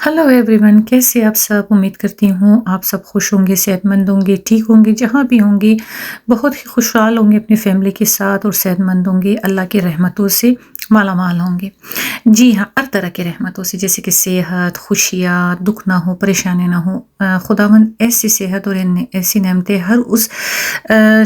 Hello everyone, कैसे आप सब? उम्मीद करती हूँ आप सब खुश होंगे, सेहतमंद होंगे, ठीक होंगे, जहाँ भी होंगे बहुत ही खुशहाल होंगे अपनी फैमिली के साथ और सेहतमंद होंगे, अल्लाह की रहमतों से माला माल होंगे। जी हाँ, हर तरह की रहमतों से, जैसे कि सेहत, खुशियाँ, दुख ना हो, परेशानी ना हो। खुदावंद ऐसी सेहत और ऐसी नेमतें हर उस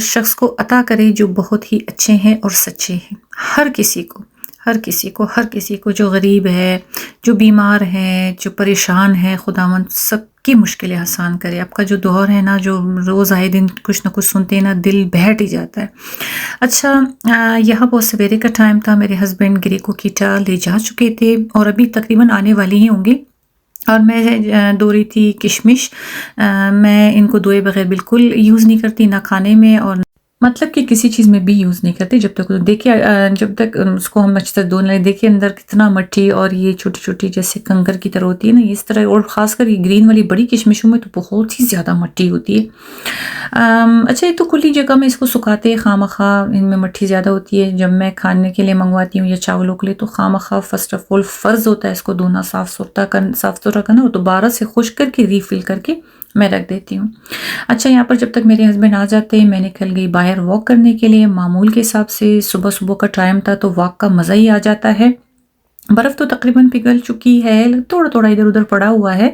शख्स को अता करे जो बहुत ही अच्छे हैं और सच्चे हैं। हर किसी को, हर किसी को, हर किसी को, जो गरीब है, जो बीमार हैं, जो परेशान हैं, खुदावंद सबकी मुश्किलें आसान करे। आपका जो दौर है ना, जो रोज़ आए दिन कुछ ना कुछ सुनते हैं ना, दिल बैठ ही जाता है। अच्छा, यहाँ बहुत सवेरे का टाइम था, मेरे हस्बैंड गिरी को कीटा ले जा चुके थे और अभी तकरीबन आने वाले ही होंगे। और मैं दो रही थी किशमिश। मैं इनको धोए बगैर बिल्कुल यूज़ नहीं करती, ना खाने में और मतलब कि किसी चीज़ में भी यूज़ नहीं करते जब तक देखिए जब तक उसको हम अच्छी तरह धो लें। देखिए अंदर कितना मट्टी और ये छोटी-छोटी जैसे कंकर की तरह होती है ना, इस तरह। और ख़ासकर ये ग्रीन वाली बड़ी किशमिशों में तो बहुत ही ज़्यादा मट्टी होती है। अच्छा, ये तो खुली जगह में इसको सुखाते हैं खामख़ा, इनमें मट्टी ज़्यादा होती है। जब मैं खाने के लिए मंगवाती हूँ या चावलों के लिए तो खामख़ा फ़र्स्ट ऑफ़ ऑल फ़र्ज़ होता है इसको धोना, साफ़-सुथरा करना और दोबारा से खुश्क करके रीफ़िल करके मैं रख देती हूँ। अच्छा, यहाँ पर जब तक मेरे हस्बैंड आ जाते हैं, मैं निकल गई बाहर वॉक करने के लिए। मामूल के हिसाब से सुबह-सुबह का टाइम था तो वॉक का मज़ा ही आ जाता है। बर्फ़ तो तकरीबन पिघल चुकी है, थोड़ा-थोड़ा इधर-उधर पड़ा हुआ है।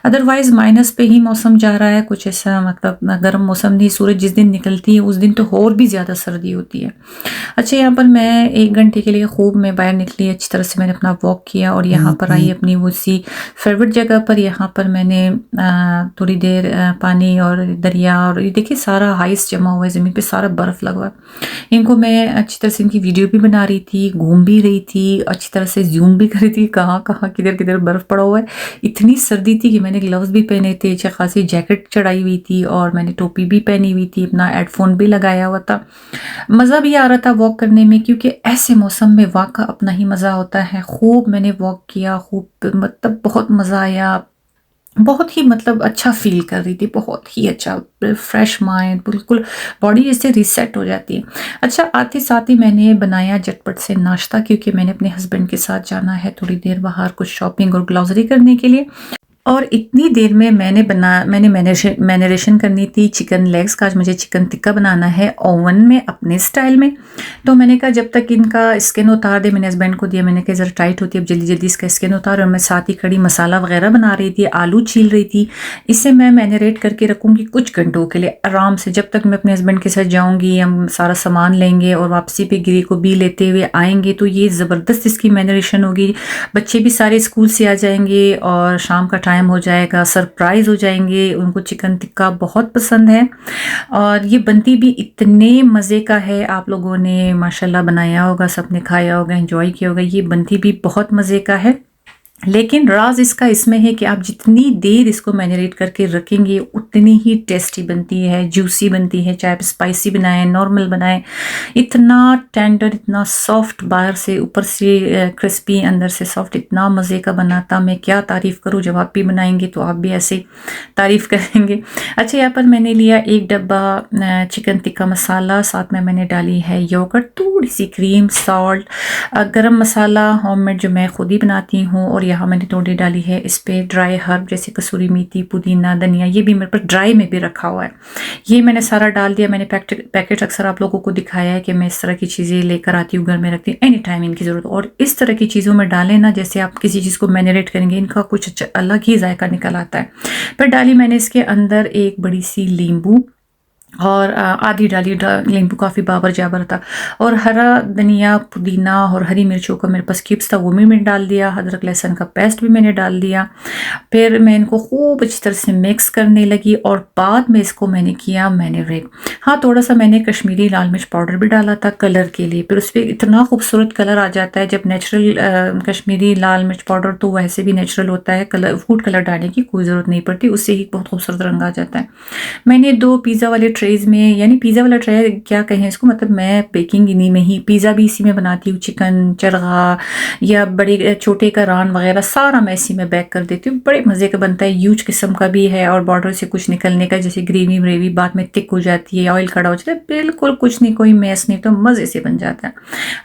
अदरवाइज़ माइनस पे ही मौसम जा रहा है, कुछ ऐसा मतलब गर्म मौसम नहीं। सूरज जिस दिन निकलती है उस दिन तो और भी ज़्यादा सर्दी होती है। अच्छा, यहाँ पर मैं 1 घंटे के लिए खूब मैं बाहर निकली, अच्छी तरह से मैंने अपना वॉक किया और यहाँ पर आई अपनी वो सी फ़ेवरेट जगह पर। यहाँ पर मैंने थोड़ी देर पानी और दरिया और ये देखिए सारा आइस जमा हुआ है, ज़मीन पे सारा बर्फ़ लगा हुआ है। इनको मैं अच्छी तरह से इनकी वीडियो भी बना रही थी, घूम भी रही थी, अच्छी तरह से ज़ूम भी कर रही थी, कहाँ-कहाँ, किधर-किधर बर्फ़ पड़ा हुआ है। इतनी सर्दी थी कि मैंने ग्लव्स भी पहने थे, अच्छी खासी जैकेट चढ़ाई हुई थी और मैंने टोपी भी पहनी हुई थी, अपना हेडफ़ोन भी लगाया हुआ था। मज़ा भी आ रहा था वॉक करने में, क्योंकि ऐसे मौसम में वॉक का अपना ही मज़ा होता है। खूब मैंने वॉक किया, खूब मतलब बहुत मज़ा आया। बहुत ही मतलब अच्छा फ़ील कर रही थी, बहुत ही अच्छा, फ्रेश माइंड, बिल्कुल बॉडी जैसे रीसेट हो जाती है। अच्छा, आते साथ ही मैंने बनाया झटपट से नाश्ता, क्योंकि मैंने अपने हस्बैंड के साथ जाना है थोड़ी देर बाहर कुछ शॉपिंग और ग्रोसरी करने के लिए। और इतनी देर में मैंने मैरिनेशन करनी थी चिकन लेग्स का। आज मुझे चिकन टिक्का बनाना है ओवन में अपने स्टाइल में। तो मैंने कहा जब तक इनका स्किन उतार दे, मैंने हस्बैंड को दिया, मैंने कहा ज़रा टाइट होती है, अब जल्दी-जल्दी इसका स्किन उतार। और मैं साथ ही कड़ी मसाला वगैरह बना रही थी, आलू छील रही थी। इसे मैं मैरिनेट करके रखूँगी कुछ घंटों के लिए आराम से, जब तक मैं अपने हस्बैंड के साथ जाऊँगी। हम सारा सामान लेंगे और वापसी पे गिरी को भी लेते हुए आएँगे, तो ये ज़बरदस्त इसकी मैरिनेशन होगी। बच्चे भी सारे स्कूल से आ जाएँगे और शाम का टाइम हो जाएगा, सरप्राइज़ हो जाएँगे। उनको चिकन टिक्का बहुत पसंद है और ये बनती भी इतने मज़े का है। आप लोगों ने माशाल्लाह बनाया होगा, सबने खाया होगा, एन्जॉय किया होगा। ये बनती भी बहुत मज़े का है। लेकिन राज़ इसका इसमें है कि आप जितनी देर इसको मैरिनेट करके रखेंगे उतनी ही टेस्टी बनती है, जूसी बनती है। चाहे आप स्पाइसी बनाएं, नॉर्मल बनाएं, इतना टेंडर, इतना सॉफ्ट, बाहर से ऊपर से क्रिस्पी, अंदर से सॉफ्ट, इतना मज़े का बनाता। मैं क्या तारीफ़ करूँ, जब आप भी बनाएंगे तो आप भी ऐसे तारीफ़ करेंगे। अच्छा, यहाँ पर मैंने लिया 1 डब्बा चिकन टिक्का मसाला, साथ में मैंने डाली है योगर्ट, थोड़ी सी क्रीम, सॉल्ट, गरम मसाला होममेड जो मैं खुद ही बनाती हूँ। और यहाँ मैंने थोड़ी डाली है इस पे ड्राई हर्ब जैसे कसूरी मेथी, पुदीना, धनिया, ये भी मेरे पास ड्राई में भी रखा हुआ है। ये मैंने सारा डाल दिया। मैंने पैकेट अक्सर आप लोगों को दिखाया है कि मैं इस तरह की चीज़ें लेकर आती हूँ, घर में रखती हूँ, एनी टाइम इनकी ज़रूरत। और इस तरह की चीज़ों में डालें ना, जैसे आप किसी चीज़ को मैरिनेट करेंगे, इनका कुछ अच्छा अलग ही जायका निकल आता है। फिर डाली मैंने इसके अंदर एक बड़ी सी नींबू और आधी डाली नींबू, काफ़ी बाबर जाबर था। और हरा धनिया, पुदीना और हरी मिर्चों का मेरे पास क्यूब्स था, वो भी मैंने डाल दिया। अदरक लहसुन का पेस्ट भी मैंने डाल दिया। फिर मैं इनको खूब अच्छी तरह से मिक्स करने लगी और बाद में इसको मैंने किया मैरिनेट। हाँ, थोड़ा सा मैंने कश्मीरी लाल मिर्च पाउडर भी डाला था कलर के लिए। फिर उस पर इतना खूबसूरत कलर आ जाता है जब नेचुरल कश्मीरी लाल मिर्च पाउडर तो वैसे भी नेचुरल होता है, कलर फूड कलर डालने की कोई ज़रूरत नहीं पड़ती, उससे ही बहुत खूबसूरत रंग आ जाता है। मैंने 2 पिज़्ज़ा वाले ट्रेज़ में, यानी पिज़्ज़ा वाला ट्रे क्या कहें इसको, मतलब मैं बेकिंग इन्हीं में ही, पिज़्ज़ा भी इसी में बनाती हूँ, चिकन, चरगा या बड़े छोटे का रान वगैरह सारा मैं इसी में बेक कर देती हूँ। बड़े मज़े का बनता है, ह्यूज किस्म का भी है और बॉर्डर से कुछ निकलने का, जैसे ग्रेवी व्रेवी बाद में थिक हो जाती है, ऑयल खड़ा हो जाता है, बिल्कुल कुछ नहीं, कोई मैस नहीं, तो मज़े से बन जाता है।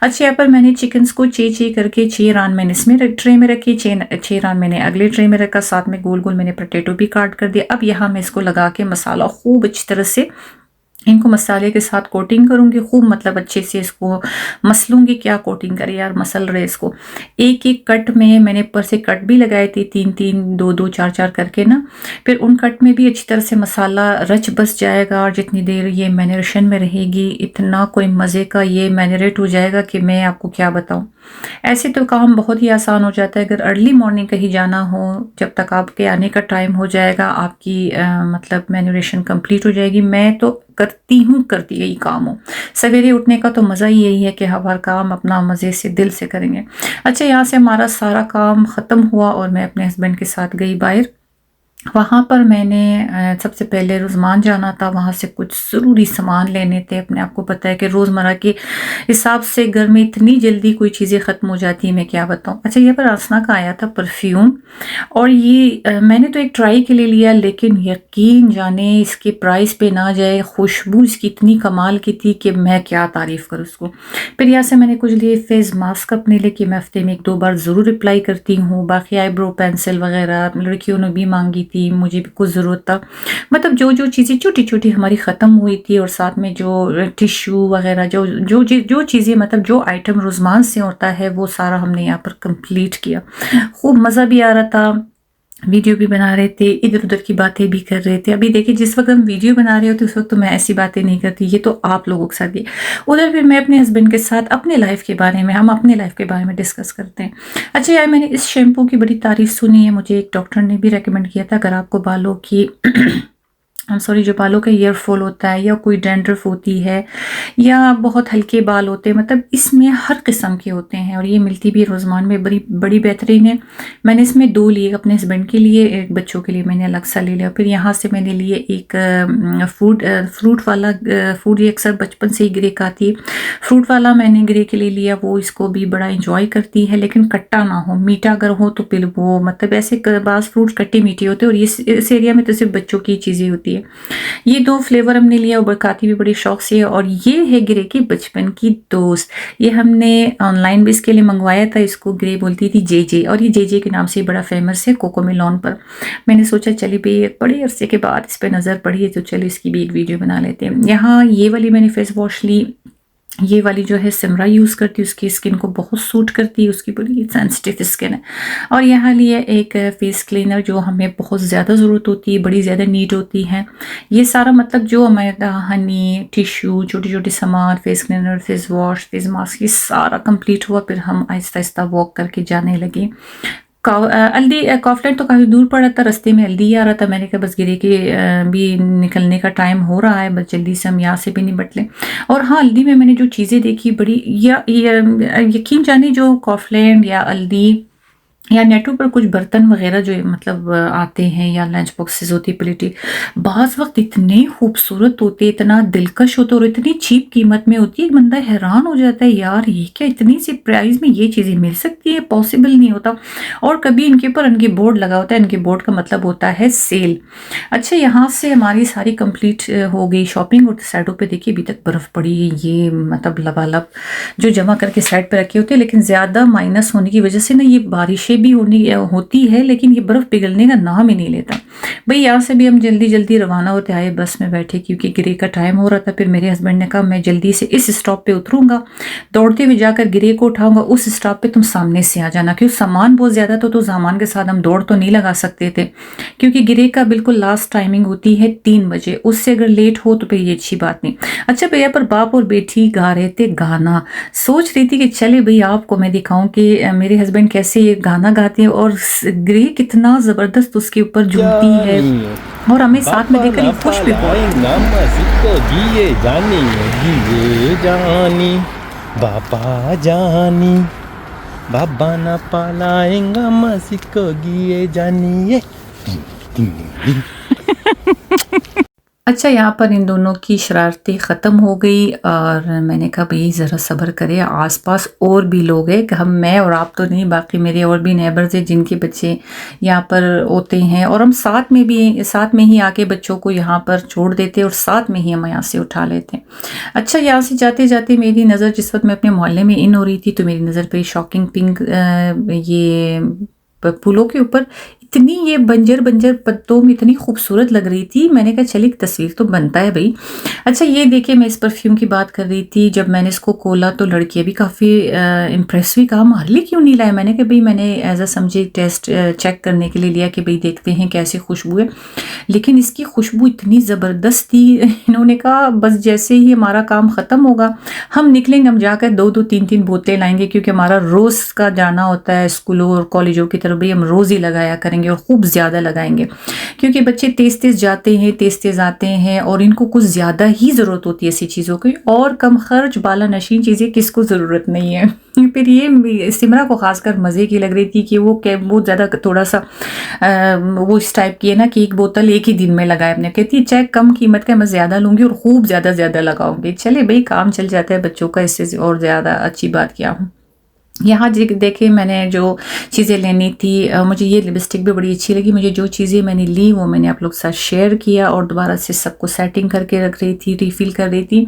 अच्छा, यहाँ पर मैंने चिकन्स को चे करके 6 रान मैंने इसमें ट्रे में रखी, 6 रान मैंने अगले ट्रे में रखा, साथ में गोल गोल मैंने पोटैटो भी काट कर दिया। अब यहाँ मैं इसको लगा के मसाला खूब अच्छी तरह से इनको मसाले के साथ कोटिंग करूंगी, खूब मतलब अच्छे से इसको मसलूंगी। क्या कोटिंग करे यार, मसल रहे इसको। एक एक कट में मैंने ऊपर से कट भी लगाए थे, 3-3, 2-2, 4-4 करके ना। फिर उन कट में भी अच्छी तरह से मसाला रच बस जाएगा और जितनी देर ये मैरिनेशन में रहेगी, इतना कोई मज़े का ये मैरिनेट हो जाएगा कि मैं आपको क्या बताऊं। ऐसे तो काम बहुत ही आसान हो जाता है। अगर अर्ली मॉर्निंग कहीं जाना हो, जब तक आपके आने का टाइम हो जाएगा, आपकी मतलब मैरिनेशन कंप्लीट हो जाएगी। मैं तो करती यही काम हो। सवेरे उठने का तो मज़ा ही यही है कि हर काम अपना मज़े से दिल से करेंगे। अच्छा, यहाँ से हमारा सारा काम ख़त्म हुआ और मैं अपने हस्बैंड के साथ गई बाहर। वहाँ पर मैंने सबसे पहले रुज़मान जाना था, वहाँ से कुछ ज़रूरी सामान लेने थे अपने। आपको पता है कि रोज़मर्रा के हिसाब से घर में इतनी जल्दी कोई चीज़ें ख़त्म हो जाती हैं, मैं क्या बताऊँ। अच्छा, ये पर आसना का आया था परफ्यूम, और ये मैंने तो एक ट्राई के लिए लिया, लेकिन यकीन जाने इसके प्राइस पे ना जाए, खुशबू इसकी इतनी कमाल की थी कि मैं क्या तारीफ़ करूँ उसको। फिर यहाँ से मैंने कुछ लिए फेस मास्क अपने लिए कि मैं हफ्ते में 1-2 बार ज़रूर अप्लाई करती हूँ। बाकी आईब्रो पेंसिल वगैरह लड़कियों ने भी मांगी थी, मुझे भी कुछ ज़रूरत था। मतलब जो चीज़ें छोटी-छोटी हमारी ख़त्म हुई थी, और साथ में जो टिश्यू वगैरह जो चीज़ें, मतलब जो आइटम रोज़मान से होता है, वो सारा हमने यहाँ पर कंप्लीट किया। खूब मज़ा भी आ रहा था, वीडियो भी बना रहे थे, इधर-उधर की बातें भी कर रहे थे। अभी देखिए, जिस वक़्त हम वीडियो बना रहे होते उस वक़्त तो मैं ऐसी बातें नहीं करती, ये तो आप लोगों के साथ भी। उधर फिर मैं अपने हस्बैंड के साथ अपने लाइफ़ के बारे में, हम अपने लाइफ़ के बारे में डिस्कस करते हैं। अच्छा यार, मैंने इस शैम्पू की बड़ी तारीफ़ सुनी है, मुझे एक डॉक्टर ने भी रिकमेंड किया था, अगर आपको बालों की सॉरी, जो बालों का हेयर फॉल होता है, या कोई डैंड्रफ होती है, या बहुत हल्के बाल होते हैं, मतलब इसमें हर किस्म के होते हैं, और ये मिलती भी रोज़मान में बड़ी बेहतरीन है। मैंने इसमें 2 लिए, अपने हस्बैंड के लिए, एक बच्चों के लिए मैंने अलग सा ले लिया। फिर यहाँ से मैंने लिए एक फ्रूट वाला फूड, ये अक्सर बचपन से ही ग्रे का आती है, फ्रूट वाला मैंने ग्रे के लिए लिया। वो इसको भी बड़ा इंजॉय करती है, लेकिन कट्टा ना हो, मीठा अगर हो तो फिर वो, मतलब ऐसे बाज़ फ्रूट कट्टे मीठे होते हैं, और इस एरिया में तो सिर्फ बच्चों की चीज़ें होती है। ये 2 फ्लेवर हमने लिया, और खाती भी बड़ी शौक से है। और ये है ग्रे की बचपन की दोस्त, ये हमने ऑनलाइन भी इसके लिए मंगवाया था। इसको ग्रे बोलती थी जे, और ये जे के नाम से बड़ा फेमस है कोकोमेलॉन पर। मैंने सोचा चलिए भाई, एक बड़े अरसे के बाद इस पर नज़र पड़ी है, तो चलिए इसकी भी एक वीडियो बना लेते हैं। यहाँ ये वाली मैंने फेस वॉश ली, ये वाली जो है सिमरा यूज़ करती है, उसकी स्किन को बहुत सूट करती है, उसकी बड़ी सेंसिटिव स्किन है। और यहाँ लिए एक फेस क्लीनर, जो हमें बहुत ज़्यादा ज़रूरत होती है, बड़ी ज़्यादा नीड होती है। ये सारा मतलब जो हमारा हनी, टिश्यू, छोटे सामान, face cleaner, face wash, face mask, ये सारा कंप्लीट हुआ। फिर हम आहिस्ता आहिस्ता वॉक करके जाने लगे। हल्दी कॉफलैंड तो काफ़ी दूर पड़ा था, रास्ते में हल्दी आ रहा था। मैंने कहा बस गिरे के भी निकलने का टाइम हो रहा है, बस जल्दी से हम यहाँ से भी निपट लें। और हाँ, हल्दी में मैंने जो चीज़ें देखी बड़ी, या यकीन जाने, जो कॉफलैंड या हल्दी या नेटों पर कुछ बर्तन वगैरह जो मतलब आते हैं, या लंच बॉक्सेस होती है, प्लेटें, बाज़ वक्त इतने खूबसूरत होते, इतना दिलकश होते, और इतनी चीप कीमत में होती है, बंदा हैरान हो जाता है, यार ये क्या, इतनी सी प्राइस में ये चीज़ें मिल सकती है, पॉसिबल नहीं होता। और कभी इनके ऊपर इनके बोर्ड लगा होता है, इनके बोर्ड का मतलब होता है सेल। अच्छा, यहाँ से हमारी सारी कंप्लीट हो गई शॉपिंग, और साइडों पे देखिए अभी तक बर्फ़ पड़ी है, ये मतलब लबालब जो जमा करके साइड पे रखे होते हैं, लेकिन ज़्यादा माइनस होने की वजह से ना, ये बारिशें भी होती है, लेकिन ये बर्फ़ पिघलने का नाम ही नहीं लेता। भाई यहाँ से भी हम जल्दी रवाना होते आए, बस में बैठे, क्योंकि गिरे का टाइम हो रहा था। फिर मेरे हस्बैंड ने कहा मैं जल्दी से इस स्टॉप पे उतरूंगा, दौड़ते हुए जाकर गिरे को उठाऊंगा, उस स्टॉप पे तुम सामने से आ जाना, क्योंकि सामान बहुत ज़्यादा था, तो सामान के साथ हम दौड़ तो नहीं लगा सकते थे, क्योंकि गिरे का बिल्कुल लास्ट टाइमिंग होती है 3 बजे, उससे अगर लेट हो तो फिर ये अच्छी बात नहीं। अच्छा भैया, पर बाप और बेटी गा रहे थे गाना, सोच रही थी कि चले भाई आपको मैं दिखाऊं कि मेरे हस्बैंड कैसे ये गाना गाते हैं, और ग्रे कितना ज़बरदस्त उसके ऊपर झूमती है, और हमें साथ में देखकर खुश भी बहुत। बाबा जानी, बाबा ना पालाएंगा मसी को गिए जानिए। अच्छा, यहाँ पर इन दोनों की शरारतें ख़त्म हो गई और मैंने कहा भई ज़रा सब्र करें, आस-पास और भी लोग हैं कि हम मैं और आप तो नहीं, बाकी मेरे और भी नेबर्स हैं जिनके बच्चे यहाँ पर होते हैं और हम साथ में ही आके बच्चों को यहाँ पर छोड़ देते हैं और साथ में ही हम यहाँ से उठा लेते हैं। अच्छा, यहाँ से जाते-जाते मेरी नज़र जिस वक़्त मैं अपने मोहल्ले में इन हो रही थी तो मेरी नज़र पड़ी शॉकिंग पिंक ये फूलों के ऊपर इतनी ये बंजर पत्तों में इतनी खूबसूरत लग रही थी। मैंने कहा चल एक तस्वीर तो बनता है भई। अच्छा, ये देखिए मैं इस परफ्यूम की बात कर रही थी, जब मैंने इसको खोला तो लड़कियाँ भी काफ़ी इम्प्रेस हुई, कहा हमारे लिए क्यों नहीं लाए? मैंने कहा भई मैंने एज़ अ समझे टेस्ट चेक करने के लिए लिया कि भई देखते हैं कैसी खुशबू है। लेकिन इसकी खुशबू इतनी ज़बरदस्त थी, इन्होंने कहा बस जैसे ही हमारा काम ख़त्म होगा हम निकलेंगे, हम जाकर 2-2 3-3 बोतलें लाएँगे क्योंकि हमारा रोज़ का जाना होता है स्कूलों और कॉलेजों की तरफ, भई हम रोज़ ही लगाया करेंगे और खूब ज़्यादा लगाएँगे। क्योंकि बच्चे तेज़-तेज़ जाते हैं, तेज़-तेज़ आते हैं और इनको कुछ ज़्यादा ही ज़रूरत होती है ऐसी चीज़ों की, और कम खर्च बाला नशीन चीज़ें किसको ज़रूरत नहीं है। फिर ये सिमरा को ख़ासकर मज़े की लग रही थी कि वो बहुत ज़्यादा थोड़ा-सा वो इस टाइप की है ना कि एक बोतल एक ही दिन में लगाए अपने, कहती है चाहे कम कीमत का मैं ज़्यादा लूँगी और खूब ज़्यादा लगाऊँगी। चले भई काम चल जाता है बच्चों का, इससे और ज़्यादा अच्छी बात क्या हो। यहाँ देखिए मैंने जो चीज़ें लेनी थी, मुझे ये लिपस्टिक भी बड़ी अच्छी लगी। मुझे जो चीज़ें मैंने ली वो मैंने आप लोग के साथ शेयर किया और दोबारा से सबको सेटिंग करके रख रही थी, रिफ़िल कर रही थी।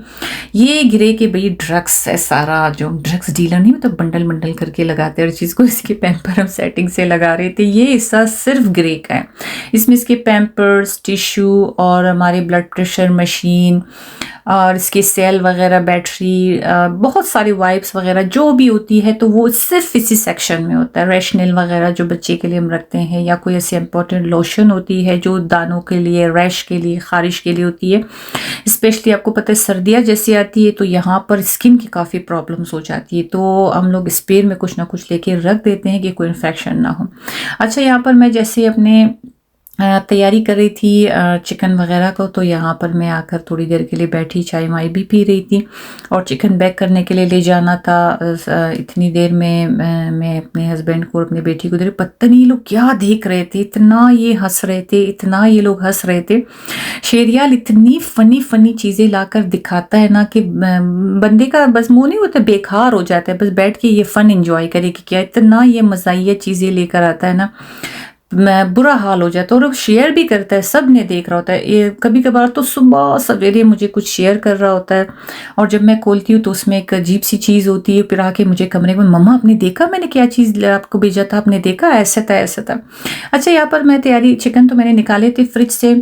ये गिरे के भई ड्रग्स है सारा, जो ड्रग्स डीलर नहीं मतलब बंडल करके लगाते हैं हर चीज़ को, इसके पैम्पर हम सेटिंग से लगा रहे थे। ये हिस्सा सिर्फ ग्रे का है, इसमें इसके पैम्पर्स, टिश्यू और हमारे ब्लड प्रेशर मशीन और इसकी सेल वगैरह, बैटरी, बहुत सारी वाइप्स वगैरह जो भी होती है तो वो सिर्फ इसी सेक्शन में होता है। रैशनल वगैरह जो बच्चे के लिए हम रखते हैं, या कोई ऐसी इंपॉर्टेंट लोशन होती है जो दानों के लिए, रैश के लिए, खारिश के लिए होती है। स्पेशली आपको पता है सर्दियाँ जैसी आती है तो यहाँ पर स्किन की काफ़ी प्रॉब्लम्स हो जाती है, तो हम लोग स्पेयर में कुछ ना कुछ लेके रख देते हैं कि कोई इन्फेक्शन ना हो। अच्छा, यहाँ पर मैं जैसे अपने तैयारी कर रही थी चिकन वगैरह को, तो यहाँ पर मैं आकर थोड़ी देर के लिए बैठी, चाय वाय भी पी रही थी और चिकन बैक करने के लिए ले जाना था। इतनी देर में मैं अपने हस्बैंड को और अपनी बेटी को देख, पता नहीं ये लोग क्या देख रहे थे, इतना ये हंस रहे थे, इतना ये लोग हंस रहे थे। शेरियाल इतनी फ़नी चीज़ें लाकर दिखाता है ना कि बंदे का बस मुँह नहीं होता, बेकार हो जाता है, बस बैठ के ये फ़न एंजॉय करे कि क्या इतना ये मज़ाहिया चीज़ें लेकर आता है ना, बुरा हाल हो जाता है। और शेयर भी करता है, सब ने देख रहा होता है। ये कभी कभार तो सुबह सवेरे मुझे कुछ शेयर कर रहा होता है और जब मैं खोलती हूँ तो उसमें एक अजीब सी चीज़ होती है, फिर आके मुझे कमरे में, मम्मा आपने देखा मैंने क्या चीज़ आपको भेजा था, आपने देखा, ऐसा था। अच्छा, यहाँ पर मैं तैयारी, चिकन तो मैंने निकाले थे फ्रिज से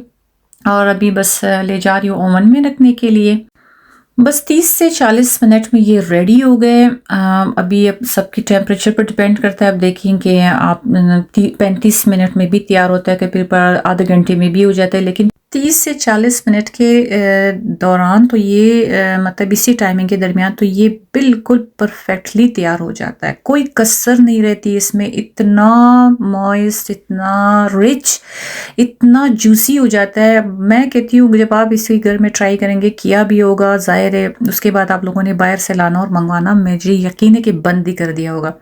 और अभी बस ले जा रही हूँ ओवन में रखने के लिए। बस 30 से 40 मिनट में ये रेडी हो गए। अभी अब सबकी टेम्परेचर पर डिपेंड करता है, अब देखेंगे आप 35 मिनट में भी तैयार होता है, कभी आधे घंटे में भी हो जाता है, लेकिन 30 से 40 मिनट के दौरान तो ये मतलब इसी टाइमिंग के दरमियान तो ये बिल्कुल परफेक्टली तैयार हो जाता है, कोई कसर नहीं रहती इसमें। इतना मॉइस्ट, इतना रिच, इतना जूसी हो जाता है। मैं कहती हूँ जब आप इसे घर में ट्राई करेंगे, किया भी होगा ज़ाहिर है, उसके बाद आप लोगों ने बाहर से लाना और मंगवाना मुझे यकीन है कि बंद ही कर दिया होगा।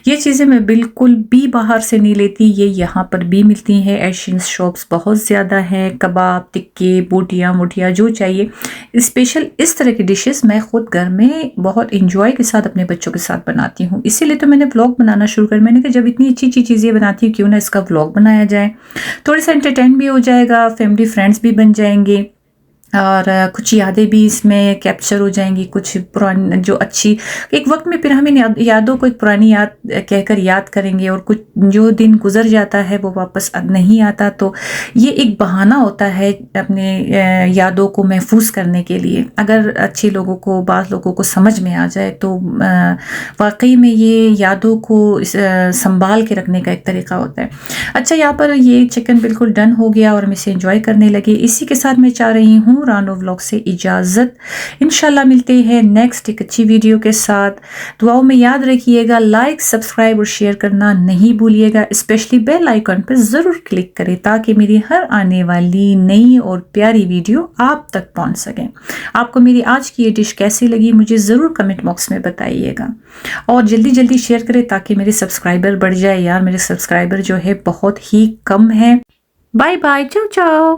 ये चीज़ें मैं बिल्कुल भी बाहर से नहीं लेती, ये यहाँ पर भी मिलती हैं। एशियन शॉप्स बहुत ज़्यादा हैं, कबाब, टिक्के, बोटियाँ मोटियाँ जो चाहिए। स्पेशल इस तरह की डिशेस मैं खुद घर में बहुत इंजॉय के साथ अपने बच्चों के साथ बनाती हूँ, इसीलिए तो मैंने व्लॉग बनाना शुरू कर। मैंने कहा जब इतनी अच्छी अच्छी चीज़ें बनाती हूँ क्यों ना इसका व्लॉग बनाया जाए, थोड़ा सा एंटरटेन भी हो जाएगा, फैमिली फ्रेंड्स भी बन जाएंगे और कुछ यादें भी इसमें कैप्चर हो जाएंगी, कुछ पुरानी जो अच्छी एक वक्त में फिर हमें यादों को एक पुरानी याद कहकर याद करेंगे, और कुछ जो दिन गुजर जाता है वो वापस नहीं आता, तो ये एक बहाना होता है अपने यादों को महफूज करने के लिए। अगर अच्छे लोगों को, बाज़ लोगों को समझ में आ जाए तो वाकई में ये यादों को संभाल के रखने का एक तरीका होता है। अच्छा, यहाँ पर ये चिकन बिल्कुल डन हो गया और हम इसे एंजॉय करने लगे। इसी के साथ मैं चाह रही हूँ रानो व्लॉग से इजाज़त। इंशाल्लाह मिलते हैं नेक्स्ट एक अच्छी वीडियो के साथ। दुआओं में याद रखिएगा, लाइक, सब्सक्राइब और शेयर करना नहीं भूलिएगा। स्पेशली बेल आइकन पर ज़रूर क्लिक करें ताकि मेरी हर आने वाली नई और प्यारी वीडियो आप तक पहुंच सकें। आपको मेरी आज की ये डिश कैसी लगी मुझे ज़रूर कमेंट बॉक्स में बताइएगा और जल्दी शेयर करें ताकि मेरे सब्सक्राइबर बढ़ जाए। यार मेरे सब्सक्राइबर जो है बहुत ही कम है। बाय बाय, चाओ चाओ।